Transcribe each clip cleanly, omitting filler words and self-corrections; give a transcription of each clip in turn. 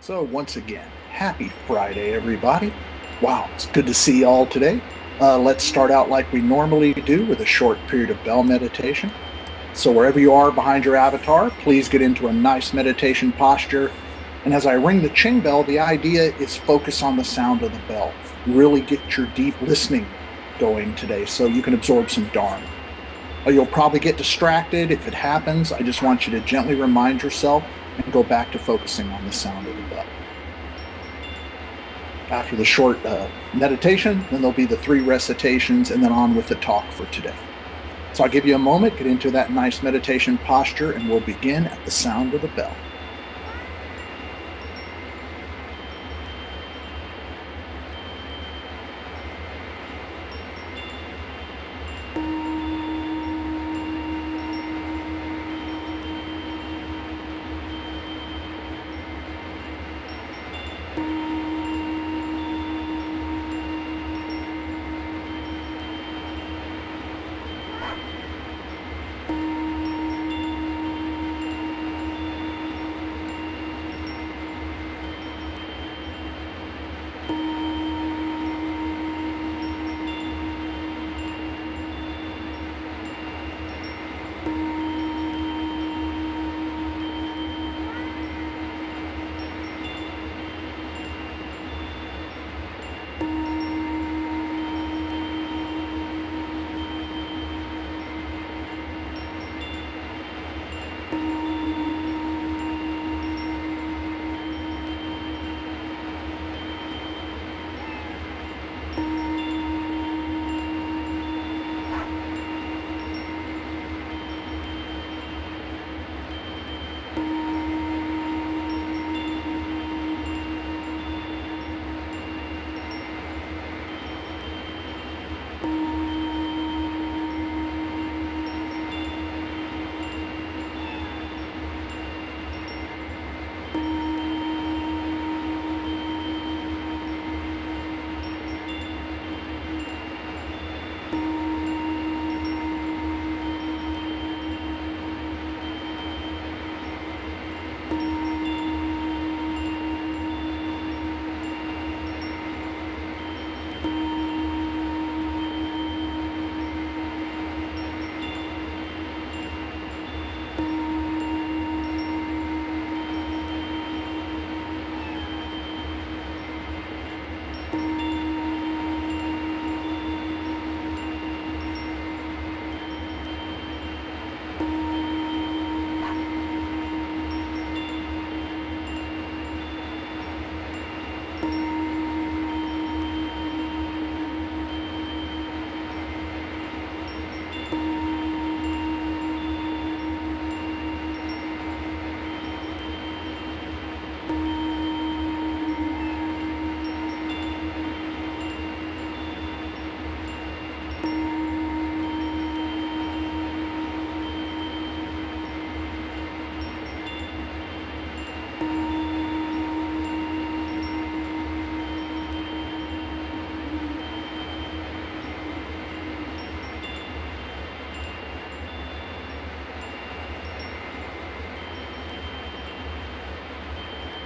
So once again, happy Friday, everybody. Wow, it's good to see you all today. Let's start out like we normally do with a short period of bell meditation. So wherever you are behind your avatar, please get into a nice meditation posture. And as I ring the Ching bell, the idea is focus on the sound of the bell. Really get your deep listening going today so you can absorb some Dharma. You'll probably get distracted. If it happens, I just want you to gently remind yourself and go back to focusing on the sound of the bell. After the short meditation, then there'll be the 3 recitations and then on with the talk for today. So I'll give you a moment, get into that nice meditation posture, and we'll begin at the sound of the bell.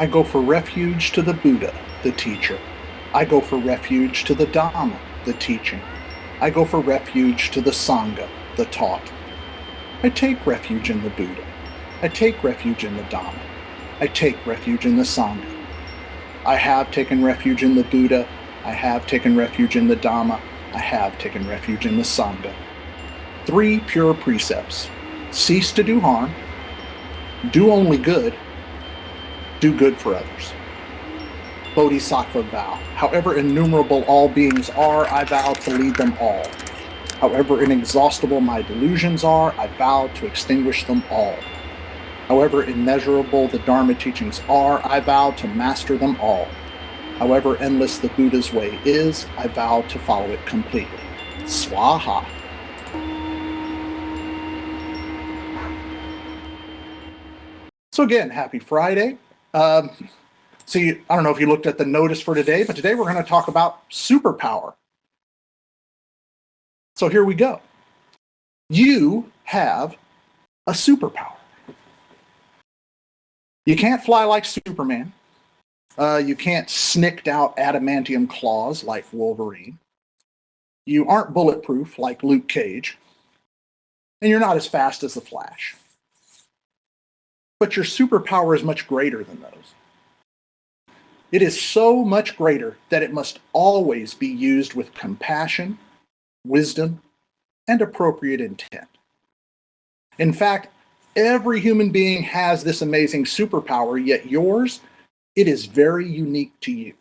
I go for refuge to the Buddha, the teacher. I go for refuge to the Dharma, the teaching. I go for refuge to the Sangha, the taught. I take refuge in the Buddha. I take refuge in the Dharma. I take refuge in the Sangha. I have taken refuge in the Buddha. I have taken refuge in the Dharma. I have taken refuge in the Sangha. 3 pure precepts. Cease to do harm. Do only good. Do good for others. Bodhisattva vow. However innumerable all beings are, I vow to lead them all. However inexhaustible my delusions are, I vow to extinguish them all. However immeasurable the Dharma teachings are, I vow to master them all. However endless the Buddha's way is, I vow to follow it completely. Swaha. So again, happy Friday. I don't know if you looked at the notice for today, but today we're going to talk about superpower. So here we go. You have a superpower. You can't fly like Superman. You can't snicked out adamantium claws like Wolverine. You aren't bulletproof like Luke Cage. And you're not as fast as the Flash. But your superpower is much greater than those. It is so much greater that it must always be used with compassion, wisdom, and appropriate intent. In fact, every human being has this amazing superpower, yet yours, it is very unique to you.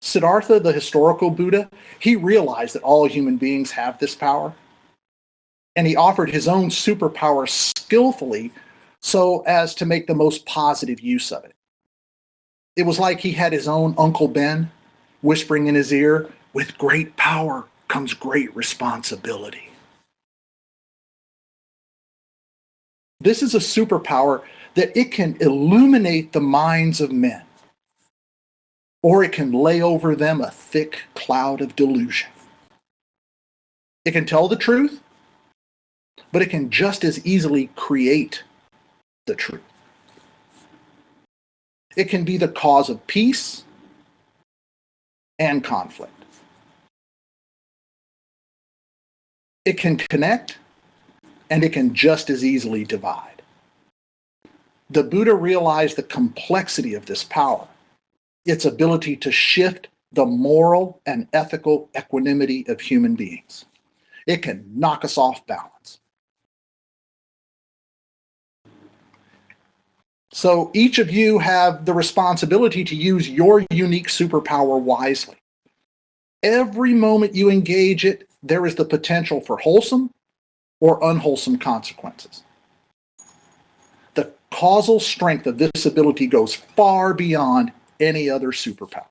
Siddhartha, the historical Buddha, he realized that all human beings have this power, and he offered his own superpower skillfully so as to make the most positive use of it. It was like he had his own Uncle Ben whispering in his ear, "With great power comes great responsibility." This is a superpower that it can illuminate the minds of men, or it can lay over them a thick cloud of delusion. It can tell the truth, but it can just as easily create the truth. It can be the cause of peace and conflict. It can connect, and it can just as easily divide. The Buddha realized the complexity of this power, its ability to shift the moral and ethical equanimity of human beings. It can knock us off balance. So each of you have the responsibility to use your unique superpower wisely. Every moment you engage it, there is the potential for wholesome or unwholesome consequences. The causal strength of this ability goes far beyond any other superpower.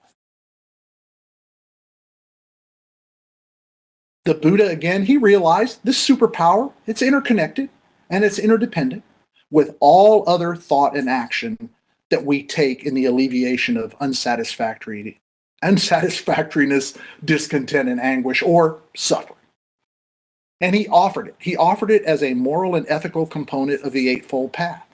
The Buddha, again, he realized this superpower, it's interconnected and it's interdependent with all other thought and action that we take in the alleviation of unsatisfactoriness, discontent, and anguish, or suffering. And he offered it. He offered it as a moral and ethical component of the Eightfold Path.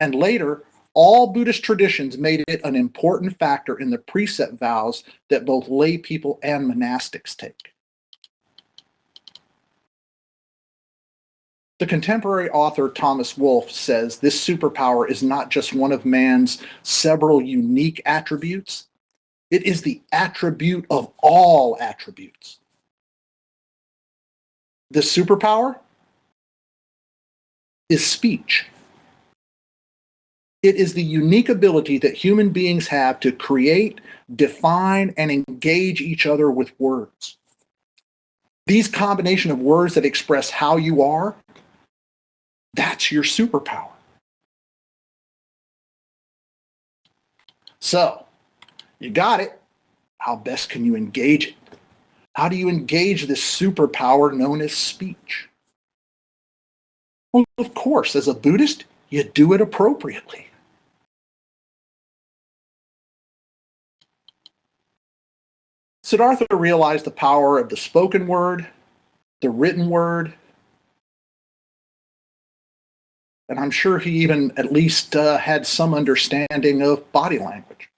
And later, all Buddhist traditions made it an important factor in the precept vows that both lay people and monastics take. The contemporary author Thomas Wolfe says this superpower is not just one of man's several unique attributes, it is the attribute of all attributes. This superpower is speech. It is the unique ability that human beings have to create, define, and engage each other with words. These combination of words that express how you are, that's your superpower. So, you got it. How best can you engage it? How do you engage this superpower known as speech? Well, of course, as a Buddhist, you do it appropriately. Siddhartha realized the power of the spoken word, the written word, and I'm sure he even at least had some understanding of body language.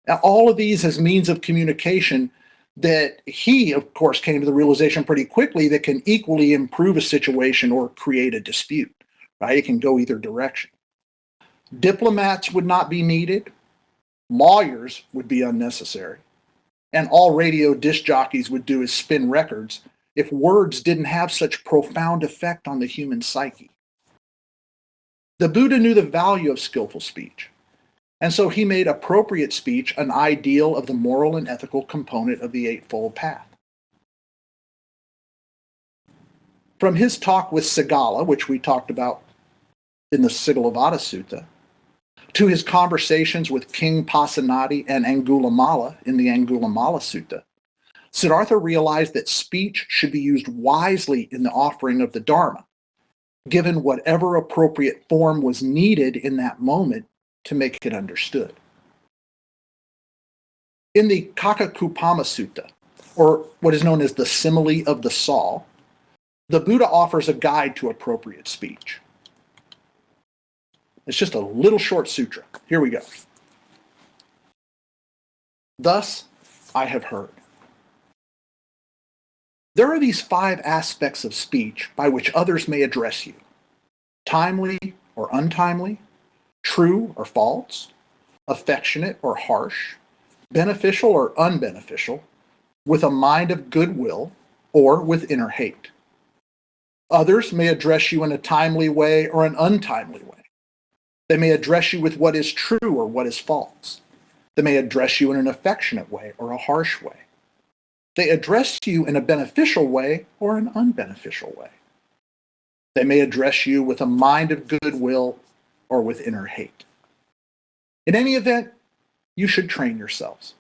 Now, all of these as means of communication that he, of course, came to the realization pretty quickly that can equally improve a situation or create a dispute, right? It can go either direction. Diplomats would not be needed. Lawyers would be unnecessary. And all radio disc jockeys would do is spin records if words didn't have such profound effect on the human psyche. The Buddha knew the value of skillful speech, and so he made appropriate speech an ideal of the moral and ethical component of the Eightfold Path. From his talk with Sigala, which we talked about in the Sigalovada Sutta, to his conversations with King Pasenadi and Angulimala in the Angulimala Sutta, Siddhartha realized that speech should be used wisely in the offering of the Dharma, given whatever appropriate form was needed in that moment to make it understood. In the Kakakupama Sutta, or what is known as the simile of the saw, the Buddha offers a guide to appropriate speech. It's just a little short sutra. Here we go. Thus, I have heard. There are these 5 aspects of speech by which others may address you: timely or untimely, true or false, affectionate or harsh, beneficial or unbeneficial, with a mind of goodwill or with inner hate. Others may address you in a timely way or an untimely way. They may address you with what is true or what is false. They may address you in an affectionate way or a harsh way. They address you in a beneficial way or an unbeneficial way. They may address you with a mind of goodwill or with inner hate. In any event, you should train yourselves.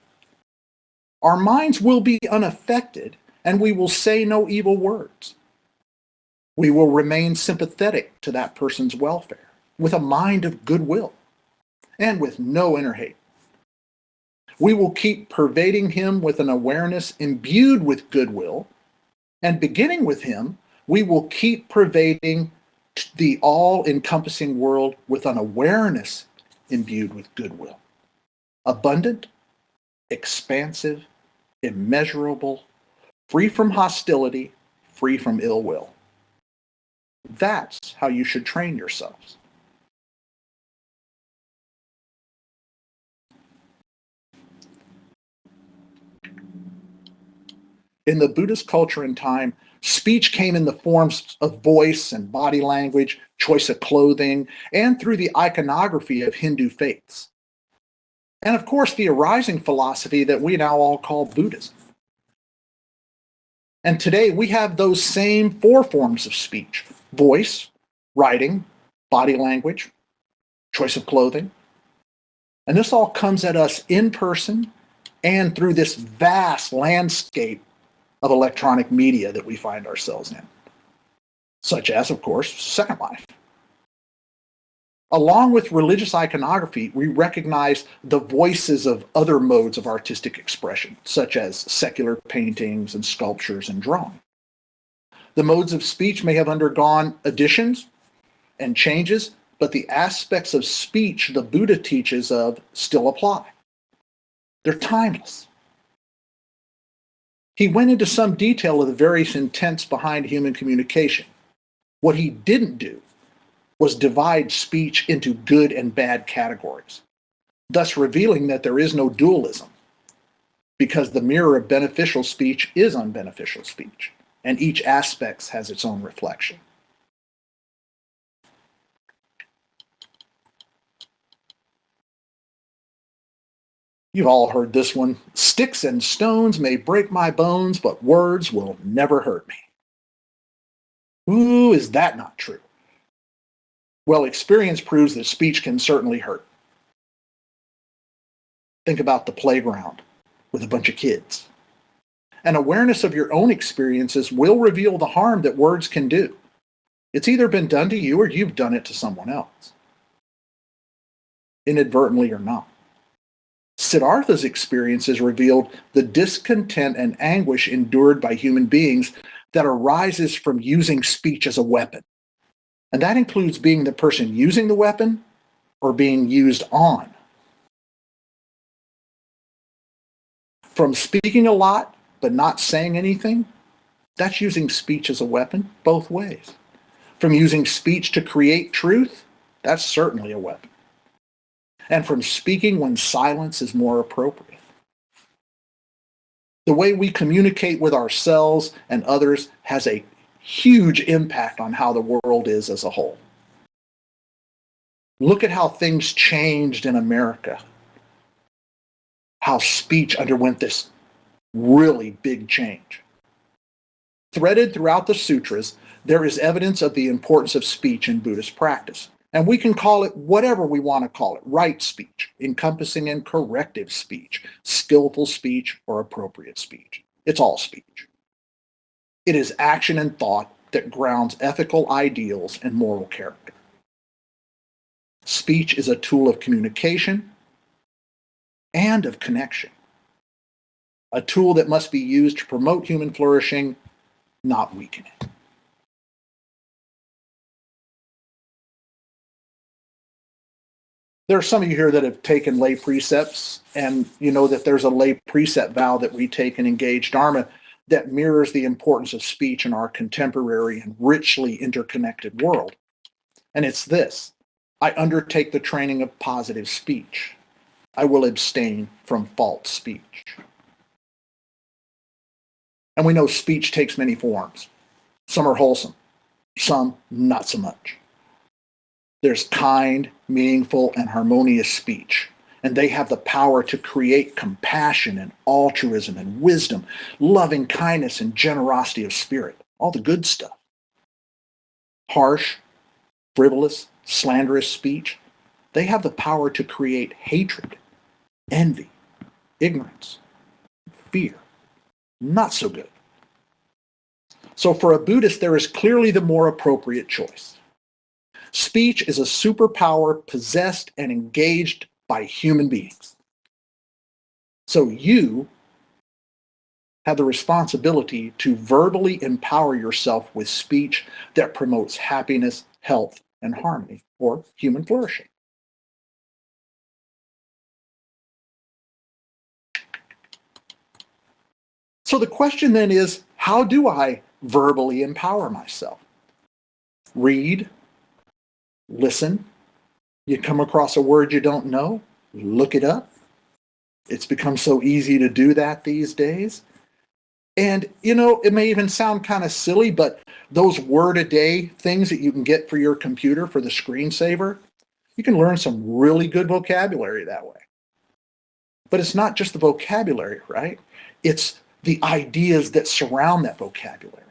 Our minds will be unaffected, and we will say no evil words. We will remain sympathetic to that person's welfare, with a mind of goodwill, and with no inner hate. We will keep pervading him with an awareness imbued with goodwill, and beginning with him, we will keep pervading the all-encompassing world with an awareness imbued with goodwill. Abundant, expansive, immeasurable, free from hostility, free from ill will. That's how you should train yourselves. In the Buddhist culture and time, speech came in the forms of voice and body language, choice of clothing, and through the iconography of Hindu faiths. And of course, the arising philosophy that we now all call Buddhism. And today we have those same 4 forms of speech: voice, writing, body language, choice of clothing. And this all comes at us in person and through this vast landscape of electronic media that we find ourselves in, such as, of course, Second Life. Along with religious iconography, we recognize the voices of other modes of artistic expression, such as secular paintings and sculptures and drawing. The modes of speech may have undergone additions and changes, but the aspects of speech the Buddha teaches of still apply. They're timeless. He went into some detail of the various intents behind human communication. What he didn't do was divide speech into good and bad categories, thus revealing that there is no dualism, because the mirror of beneficial speech is unbeneficial speech, and each aspect has its own reflection. You've all heard this one: sticks and stones may break my bones, but words will never hurt me. Ooh, is that not true? Well, experience proves that speech can certainly hurt. Think about the playground with a bunch of kids. An awareness of your own experiences will reveal the harm that words can do. It's either been done to you or you've done it to someone else, inadvertently or not. Siddhartha's experiences revealed the discontent and anguish endured by human beings that arises from using speech as a weapon. And that includes being the person using the weapon or being used on. From speaking a lot but not saying anything, that's using speech as a weapon both ways. From using speech to create truth, that's certainly a weapon. And from speaking when silence is more appropriate. The way we communicate with ourselves and others has a huge impact on how the world is as a whole. Look at how things changed in America. How speech underwent this really big change. Threaded throughout the sutras, there is evidence of the importance of speech in Buddhist practice. And we can call it whatever we want to call it: right speech, encompassing and corrective speech, skillful speech, or appropriate speech. It's all speech. It is action and thought that grounds ethical ideals and moral character. Speech is a tool of communication and of connection. A tool that must be used to promote human flourishing, not weaken it. There are some of you here that have taken lay precepts, and you know that there's a lay precept vow that we take in Engaged Dharma that mirrors the importance of speech in our contemporary and richly interconnected world. And it's this: I undertake the training of positive speech. I will abstain from false speech. And we know speech takes many forms. Some are wholesome, some not so much. There's kind, meaningful, and harmonious speech, and they have the power to create compassion and altruism and wisdom, loving kindness and generosity of spirit, all the good stuff. Harsh, frivolous, slanderous speech, they have the power to create hatred, envy, ignorance, fear. Not so good. So for a Buddhist, there is clearly the more appropriate choice. Speech is a superpower possessed and engaged by human beings. So you have the responsibility to verbally empower yourself with speech that promotes happiness, health, and harmony, or human flourishing. So the question then is, how do I verbally empower myself? Read, listen. You come across a word you don't know, look it up. It's become so easy to do that these days. And, you know, it may even sound kind of silly, but those word a day things that you can get for your computer for the screensaver, you can learn some really good vocabulary that way. But it's not just the vocabulary, right? It's the ideas that surround that vocabulary.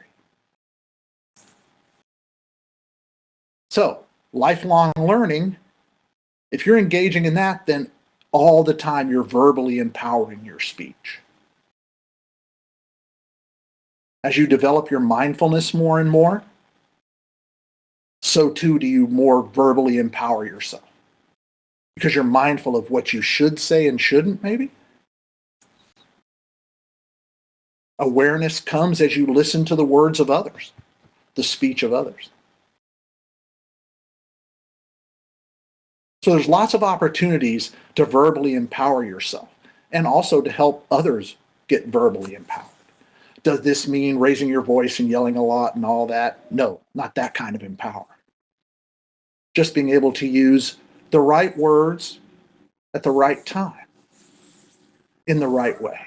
So, lifelong learning, if you're engaging in that, then all the time you're verbally empowering your speech. As you develop your mindfulness more and more, so too do you more verbally empower yourself. Because you're mindful of what you should say and shouldn't, maybe. Awareness comes as you listen to the words of others, the speech of others. So there's lots of opportunities to verbally empower yourself and also to help others get verbally empowered. Does this mean raising your voice and yelling a lot and all that? No, not that kind of empower. Just being able to use the right words at the right time, in the right way.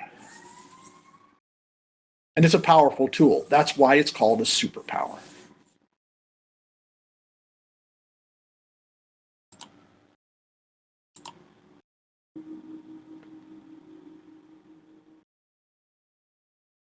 And it's a powerful tool. That's why it's called a superpower.